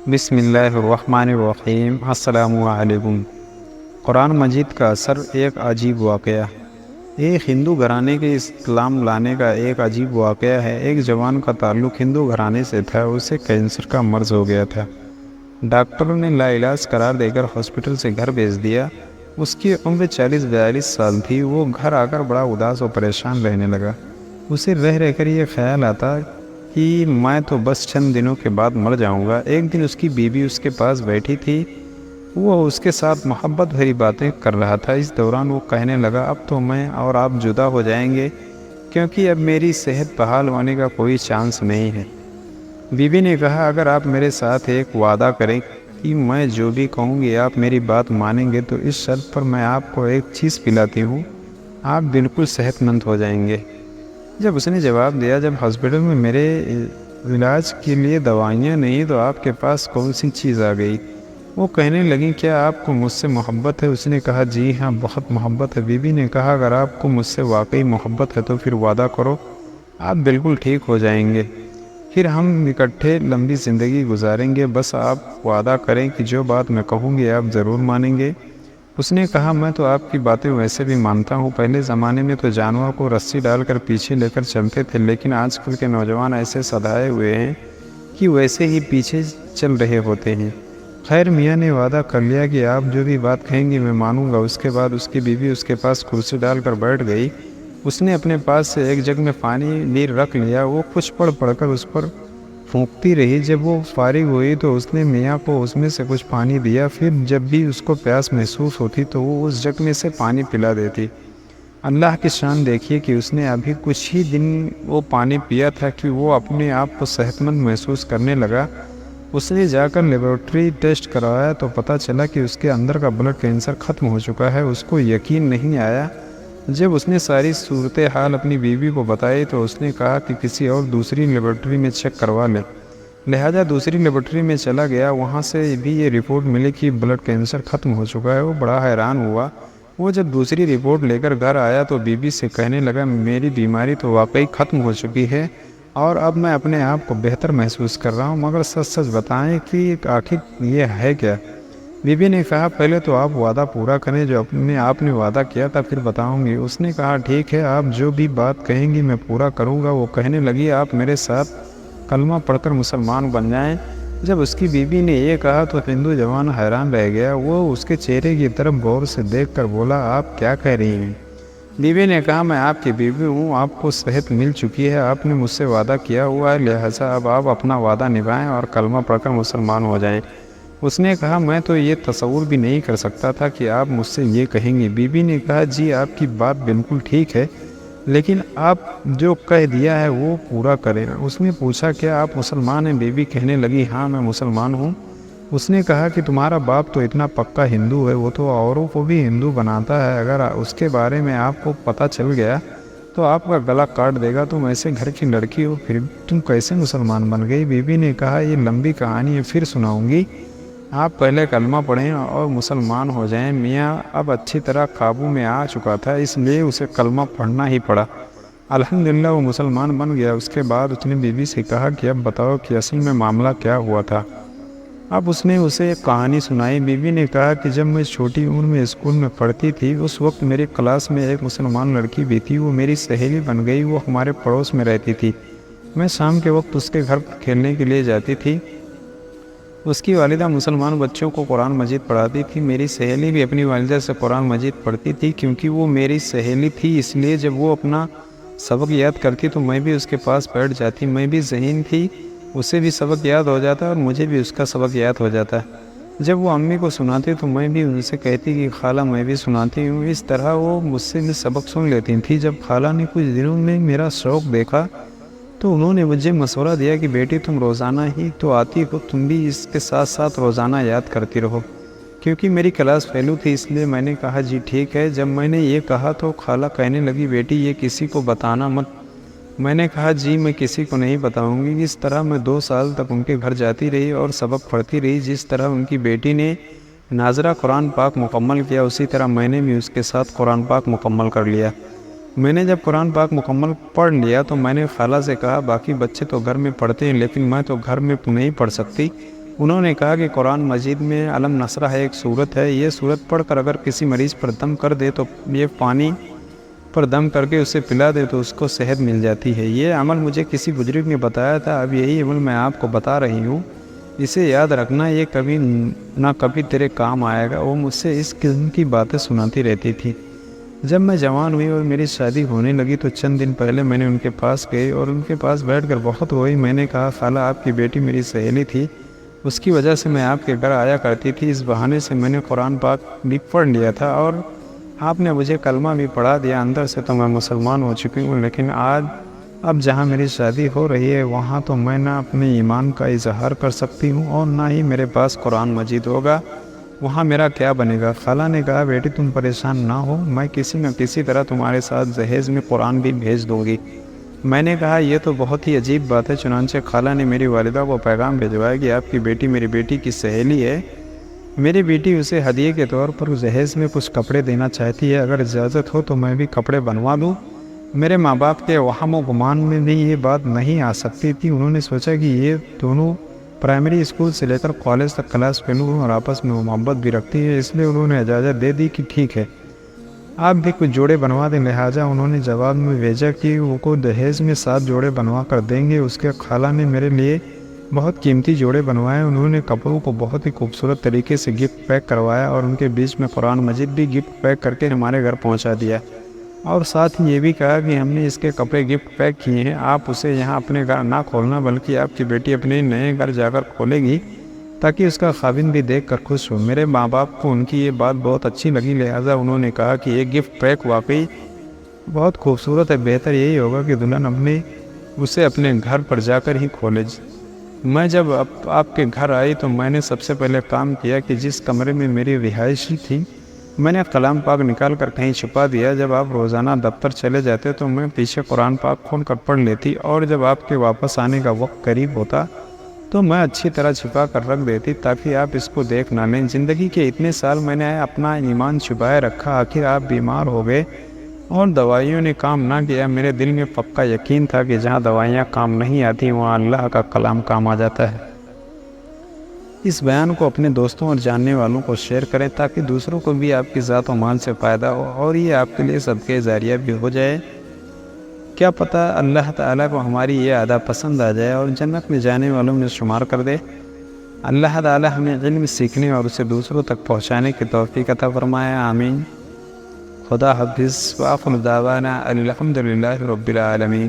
بسم اللہ الرحمن الرحیم۔ السلام علیکم۔ قرآن مجید کا اثر ایک عجیب واقعہ۔ ایک ہندو گھرانے کے اسلام لانے کا ایک عجیب واقعہ ہے۔ ایک جوان کا تعلق ہندو گھرانے سے تھا، اسے کینسر کا مرض ہو گیا تھا۔ ڈاکٹروں نے لا علاج قرار دے کر ہاسپٹل سے گھر بھیج دیا۔ اس کی عمر 40-42 سال تھی۔ وہ گھر آ کر بڑا اداس اور پریشان رہنے لگا۔ اسے رہ کر یہ خیال آتا کہ میں تو بس چند دنوں کے بعد مر جاؤں گا۔ ایک دن اس کی بیوی اس کے پاس بیٹھی تھی، وہ اس کے ساتھ محبت بھری باتیں کر رہا تھا۔ اس دوران وہ کہنے لگا، اب تو میں اور آپ جدا ہو جائیں گے، کیونکہ اب میری صحت بحال ہونے کا کوئی چانس نہیں ہے۔ بیوی نے کہا، اگر آپ میرے ساتھ ایک وعدہ کریں کہ میں جو بھی کہوں گی آپ میری بات مانیں گے، تو اس شرط پر میں آپ کو ایک چیز پلاتی ہوں، آپ بالکل صحت مند ہو جائیں گے۔ جب اس نے جواب دیا، جب ہاسپٹل میں میرے علاج کے لیے دوائیاں نہیں تو آپ کے پاس کون سی چیز آ گئی؟ وہ کہنے لگی، کیا آپ کو مجھ سے محبت ہے؟ اس نے کہا، جی ہاں، بہت محبت ہے۔ بیوی نے کہا، اگر آپ کو مجھ سے واقعی محبت ہے تو پھر وعدہ کرو، آپ بالکل ٹھیک ہو جائیں گے، پھر ہم اکٹھے لمبی زندگی گزاریں گے۔ بس آپ وعدہ کریں کہ جو بات میں کہوں گی آپ ضرور مانیں گے۔ اس نے کہا، میں تو آپ کی باتیں ویسے بھی مانتا ہوں۔ پہلے زمانے میں تو جانوروں کو رسی ڈال کر پیچھے لے کر چلتے تھے، لیکن آج کل کے نوجوان ایسے سدھائے ہوئے ہیں کہ ویسے ہی پیچھے چل رہے ہوتے ہیں۔ خیر، میاں نے وعدہ کر لیا کہ آپ جو بھی بات کہیں گے میں مانوں گا۔ اس کے بعد اس کی بیوی اس کے پاس کرسی ڈال کر بیٹھ گئی۔ اس نے اپنے پاس سے ایک جگ میں پانی رکھ لیا۔ وہ کچھ پڑھ کر اس پر پھونکتی رہی۔ جب وہ فارغ ہوئی تو اس نے میاں کو اس میں سے کچھ پانی دیا۔ پھر جب بھی اس کو پیاس محسوس ہوتی تو وہ اس جگ میں سے پانی پلا دیتی۔ اللہ کی شان دیکھیے کہ اس نے ابھی کچھ ہی دن وہ پانی پیا تھا کہ وہ اپنے آپ کو صحت مند محسوس کرنے لگا۔ اس نے جا کر لیبارٹری ٹیسٹ کروایا تو پتہ چلا کہ اس کے اندر کا بلڈ کینسر ختم ہو چکا ہے۔ اس کو یقین نہیں آیا۔ جب اس نے ساری صورتحال اپنی بیوی کو بتائی تو اس نے کہا کہ کسی اور دوسری لیبارٹری میں چیک کروا لیں۔ لہذا دوسری لیبارٹری میں چلا گیا۔ وہاں سے بھی یہ رپورٹ ملی کہ بلڈ کینسر ختم ہو چکا ہے۔ وہ بڑا حیران ہوا۔ وہ جب دوسری رپورٹ لے کر گھر آیا تو بیوی سے کہنے لگا، میری بیماری تو واقعی ختم ہو چکی ہے اور اب میں اپنے آپ کو بہتر محسوس کر رہا ہوں، مگر سچ بتائیں کہ آخر یہ ہے کیا؟ بیوی نے کہا، پہلے تو آپ وعدہ پورا کریں جو آپ نے وعدہ کیا تھا، پھر بتاؤں گی۔ اس نے کہا، ٹھیک ہے، آپ جو بھی بات کہیں گی میں پورا کروں گا۔ وہ کہنے لگی، آپ میرے ساتھ کلمہ پڑھ کر مسلمان بن جائیں۔ جب اس کی بیوی نے یہ کہا تو ہندو جوان حیران رہ گیا۔ وہ اس کے چہرے کی طرف غور سے دیکھ کر بولا، آپ کیا کہہ رہی ہیں؟ بیوی نے کہا، میں آپ کی بیوی ہوں، آپ کو صحت مل چکی ہے، آپ نے مجھ سے وعدہ کیا ہوا ہے، لہذا اب آپ اپنا وعدہ نبھائیں اور کلمہ پڑھ کر مسلمان ہو جائیں۔ اس نے کہا، میں تو یہ تصور بھی نہیں کر سکتا تھا کہ آپ مجھ سے یہ کہیں گی۔ بیوی نے کہا، جی آپ کی بات بالکل ٹھیک ہے، لیکن آپ جو کہہ دیا ہے وہ پورا کریں۔ اس نے پوچھا، کیا آپ مسلمان ہیں؟ بیوی کہنے لگی، ہاں میں مسلمان ہوں۔ اس نے کہا کہ تمہارا باپ تو اتنا پکا ہندو ہے، وہ تو اوروں کو بھی ہندو بناتا ہے، اگر اس کے بارے میں آپ کو پتہ چل گیا تو آپ کا گلا کاٹ دے گا۔ تم ایسے گھر کی لڑکی ہو، پھر تم کیسے مسلمان بن گئی؟ بیوی نے کہا، یہ لمبی کہانی ہے، پھر سناؤں گی، آپ پہلے کلمہ پڑھیں اور مسلمان ہو جائیں۔ میاں اب اچھی طرح قابو میں آ چکا تھا، اس لیے اسے کلمہ پڑھنا ہی پڑا۔ الحمدللہ وہ مسلمان بن گیا۔ اس کے بعد اس نے بیوی سے کہا کہ اب بتاؤ کہ اصل میں معاملہ کیا ہوا تھا۔ اب اس نے اسے ایک کہانی سنائی۔ بیوی نے کہا کہ جب میں چھوٹی عمر میں اسکول میں پڑھتی تھی، اس وقت میری کلاس میں ایک مسلمان لڑکی بھی تھی، وہ میری سہیلی بن گئی۔ وہ ہمارے پڑوس میں رہتی تھی۔ میں شام کے وقت اس کے گھر کھیلنے کے لیے جاتی تھی۔ اس کی والدہ مسلمان بچوں کو قرآن مجید پڑھاتی تھی۔ میری سہیلی بھی اپنی والدہ سے قرآن مجید پڑھتی تھی۔ کیونکہ وہ میری سہیلی تھی، اس لیے جب وہ اپنا سبق یاد کرتی تو میں بھی اس کے پاس بیٹھ جاتی۔ میں بھی ذہین تھی، اسے بھی سبق یاد ہو جاتا اور مجھے بھی اس کا سبق یاد ہو جاتا۔ جب وہ امی کو سناتی تو میں بھی ان سے کہتی کہ خالہ میں بھی سناتی ہوں۔ اس طرح وہ مجھ سے بھی سبق سن لیتی تھی۔ جب خالہ نے کچھ دنوں میں میرا شوق دیکھا تو انہوں نے مجھے مشورہ دیا کہ بیٹی تم روزانہ ہی تو آتی ہو، تم بھی اس کے ساتھ ساتھ روزانہ یاد کرتی رہو۔ کیونکہ میری کلاس فیلو تھی، اس لیے میں نے کہا، جی ٹھیک ہے۔ جب میں نے یہ کہا تو خالہ کہنے لگی، بیٹی یہ کسی کو بتانا مت۔ میں نے کہا، جی میں کسی کو نہیں بتاؤں گی۔ اس طرح میں 2 سال تک ان کے گھر جاتی رہی اور سبق پڑھتی رہی۔ جس طرح ان کی بیٹی نے ناظرہ قرآن پاک مکمل کیا، اسی طرح میں نے بھی اس کے ساتھ قرآن پاک مکمل کر لیا۔ میں نے جب قرآن پاک مکمل پڑھ لیا تو میں نے خالہ سے کہا، باقی بچے تو گھر میں پڑھتے ہیں لیکن میں تو گھر میں نہیں پڑھ سکتی۔ انہوں نے کہا کہ قرآن مجید میں علم نصرہ ہے ایک صورت ہے، یہ صورت پڑھ کر اگر کسی مریض پر دم کر دے تو یہ پانی پر دم کر کے اسے پلا دے تو اس کو صحت مل جاتی ہے۔ یہ عمل مجھے کسی بزرگ نے بتایا تھا، اب یہی عمل میں آپ کو بتا رہی ہوں، اسے یاد رکھنا، یہ کبھی نہ کبھی تیرے کام آئے گا۔ وہ مجھ سے اس قسم کی باتیں سناتی رہتی تھی۔ جب میں جوان ہوئی اور میری شادی ہونے لگی تو چند دن پہلے میں نے ان کے پاس گئی اور ان کے پاس بیٹھ کر بہت روئی۔ میں نے کہا خالہ آپ کی بیٹی میری سہیلی تھی، اس کی وجہ سے میں آپ کے گھر آیا کرتی تھی، اس بہانے سے میں نے قرآن پاک بھی پڑھ لیا تھا اور آپ نے مجھے کلمہ بھی پڑھا دیا، اندر سے تو میں مسلمان ہو چکی ہوں، لیکن اب جہاں میری شادی ہو رہی ہے وہاں تو میں نہ اپنے ایمان کا اظہار کر سکتی ہوں اور نہ ہی میرے پاس قرآن مجید ہوگا، وہاں میرا کیا بنے گا؟ خالہ نے کہا بیٹی تم پریشان نہ ہو، میں کسی نہ کسی طرح تمہارے ساتھ جہیز میں قرآن بھی بھیج دوں گی۔ میں نے کہا یہ تو بہت ہی عجیب بات ہے، چنانچہ خالہ نے میری والدہ کو پیغام بھیجوایا کہ آپ کی بیٹی میری بیٹی کی سہیلی ہے، میری بیٹی اسے ہدیے کے طور پر جہیز میں کچھ کپڑے دینا چاہتی ہے، اگر اجازت ہو تو میں بھی کپڑے بنوا دوں۔ میرے ماں باپ کے وہم و گمان میں بھی یہ بات نہیں آ سکتی تھی، انہوں نے سوچا کہ یہ دونوں پرائمری اسکول سے لے کر کالج تک کلاس فیلو اور آپس میں محبت بھی رکھتی ہے، اس لیے انہوں نے اجازت دے دی کہ ٹھیک ہے آپ بھی کچھ جوڑے بنوا دیں۔ لہٰذا انہوں نے جواب میں بھیجا کہ وہ کو دہیز میں 7 جوڑے بنوا کر دیں گے۔ اس کے خالہ نے میرے لیے بہت قیمتی جوڑے بنوائے، انہوں نے کپڑوں کو بہت ہی خوبصورت طریقے سے گفٹ پیک کروایا اور ان کے بیچ میں قرآن مجید بھی گفٹ پیک کر کے ہمارے گھر پہنچا دیا، اور ساتھ ہی یہ بھی کہا کہ ہم نے اس کے کپڑے گفٹ پیک کیے ہیں، آپ اسے یہاں اپنے گھر نہ کھولنا بلکہ آپ کی بیٹی اپنے نئے گھر جا کر کھولے گی تاکہ اس کا خاوند بھی دیکھ کر خوش ہو۔ میرے ماں باپ کو ان کی یہ بات بہت اچھی لگی، لہٰذا انہوں نے کہا کہ یہ گفٹ پیک واقعی بہت خوبصورت ہے، بہتر یہی ہوگا کہ دلہن اسے اپنے گھر پر جا کر ہی کھولے۔ میں جب آپ کے گھر آئی تو میں نے سب سے پہلے کام کیا کہ جس کمرے میں میری رہائش تھی میں نے کلام پاک نکال کر کہیں چھپا دیا، جب آپ روزانہ دفتر چلے جاتے تو میں پیچھے قرآن پاک کھول کر پڑھ لیتی، اور جب آپ کے واپس آنے کا وقت قریب ہوتا تو میں اچھی طرح چھپا کر رکھ دیتی تاکہ آپ اس کو دیکھ نہ لیں۔ زندگی کے اتنے سال میں نے اپنا ایمان چھپائے رکھا، آخر آپ بیمار ہو گئے اور دوائیوں نے کام نہ کیا۔ میرے دل میں پکا یقین تھا کہ جہاں دوائیاں کام نہیں آتی وہاں اللہ کا کلام کام آ جاتا ہے۔ اس بیان کو اپنے دوستوں اور جاننے والوں کو شیئر کریں تاکہ دوسروں کو بھی آپ کی ذات و مال سے فائدہ ہو اور یہ آپ کے لیے صدقہ جاریہ بھی ہو جائے۔ کیا پتہ اللہ تعالیٰ کو ہماری یہ عادہ پسند آ جائے اور جنت میں جانے والوں میں شمار کر دے۔ اللہ تعالیٰ ہمیں علم سیکھنے اور اسے دوسروں تک پہنچانے کی توفیق عطا فرمائے، آمین۔ خدا حافظ، وآخر دعوانا الحمدللہ رب العالمین۔